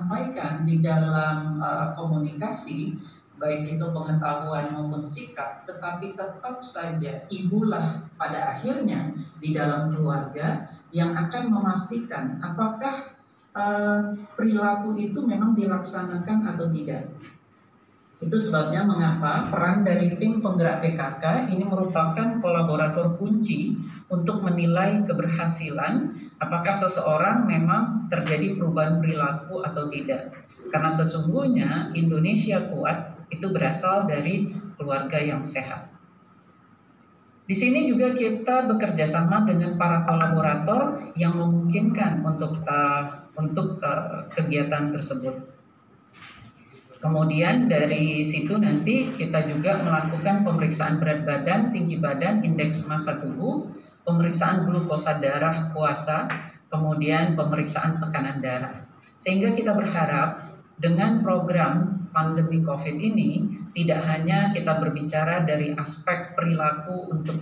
sampaikan di dalam komunikasi, baik itu pengetahuan maupun sikap, tetapi tetap saja ibulah pada akhirnya di dalam keluarga yang akan memastikan apakah perilaku itu memang dilaksanakan atau tidak. Itu sebabnya mengapa peran dari tim penggerak PKK ini merupakan kolaborator kunci untuk menilai keberhasilan apakah seseorang memang terjadi perubahan perilaku atau tidak. Karena sesungguhnya Indonesia kuat itu berasal dari keluarga yang sehat. Di sini juga kita bekerja sama dengan para kolaborator yang memungkinkan untuk kegiatan tersebut. Kemudian dari situ nanti kita juga melakukan pemeriksaan berat badan, tinggi badan, indeks massa tubuh, pemeriksaan glukosa darah puasa, kemudian pemeriksaan tekanan darah. Sehingga kita berharap dengan program pandemi COVID ini tidak hanya kita berbicara dari aspek perilaku untuk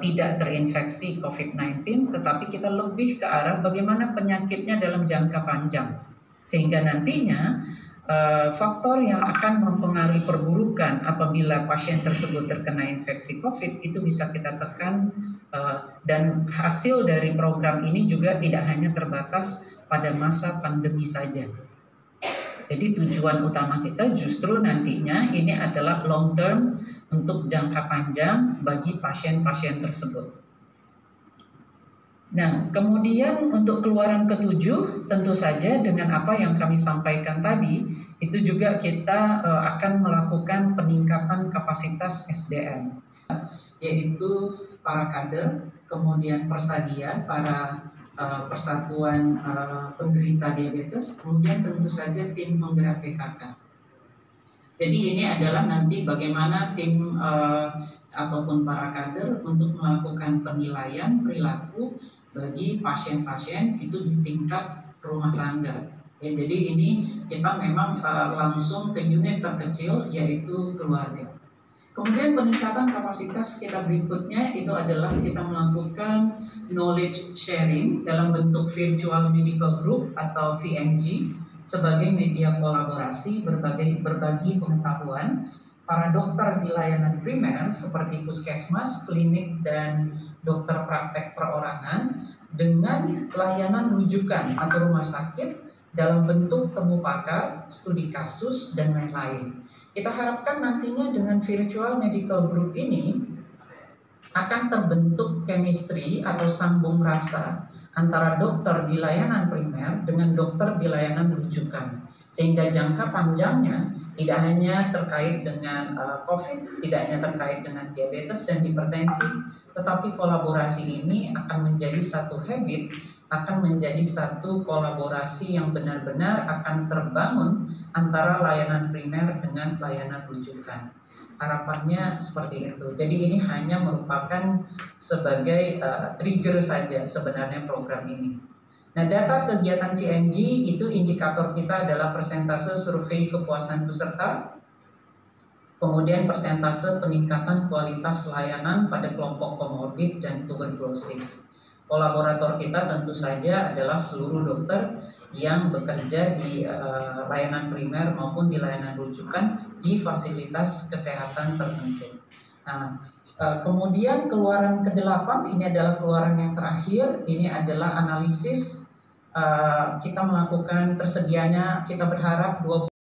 tidak terinfeksi COVID-19, tetapi kita lebih ke arah bagaimana penyakitnya dalam jangka panjang. Sehingga nantinya faktor yang akan mempengaruhi perburukan apabila pasien tersebut terkena infeksi COVID itu bisa kita tekan, dan hasil dari program ini juga tidak hanya terbatas pada masa pandemi saja. Jadi tujuan utama kita justru nantinya ini adalah long term untuk jangka panjang bagi pasien-pasien tersebut. Nah, kemudian untuk keluaran ketujuh tentu saja dengan apa yang kami sampaikan tadi, itu juga kita akan melakukan peningkatan kapasitas SDM, yaitu para kader, kemudian Persadia, para persatuan penderita diabetes, kemudian tentu saja tim penggerak PKK. Jadi ini adalah nanti bagaimana tim ataupun para kader untuk melakukan penilaian perilaku bagi pasien-pasien itu di tingkat rumah tangga. Ya, jadi ini kita memang langsung ke unit terkecil yaitu keluarga. Kemudian peningkatan kapasitas kita berikutnya itu adalah kita melakukan knowledge sharing dalam bentuk virtual medical group atau VMG sebagai media kolaborasi berbagi pengetahuan para dokter di layanan primer seperti puskesmas, klinik, dan dokter praktek perorangan dengan layanan rujukan atau rumah sakit dalam bentuk temu pakar, studi kasus, dan lain-lain. Kita harapkan nantinya dengan virtual medical group ini akan terbentuk chemistry atau sambung rasa antara dokter di layanan primer dengan dokter di layanan rujukan. Sehingga jangka panjangnya tidak hanya terkait dengan COVID, tidak hanya terkait dengan diabetes dan hipertensi, tetapi kolaborasi ini akan menjadi satu habit, akan menjadi satu kolaborasi yang benar-benar akan terbangun antara layanan primer dengan layanan rujukan. Harapannya seperti itu. Jadi ini hanya merupakan sebagai trigger saja sebenarnya program ini. Nah, data kegiatan PMG itu indikator kita adalah persentase survei kepuasan peserta, kemudian persentase peningkatan kualitas layanan pada kelompok komorbid dan tuberkulosis. Kolaborator kita tentu saja adalah seluruh dokter yang bekerja di layanan primer maupun di layanan rujukan di fasilitas kesehatan tertentu. Nah, kemudian keluaran ke-8 ini adalah keluaran yang terakhir, ini adalah analisis kita melakukan tersedianya, kita berharap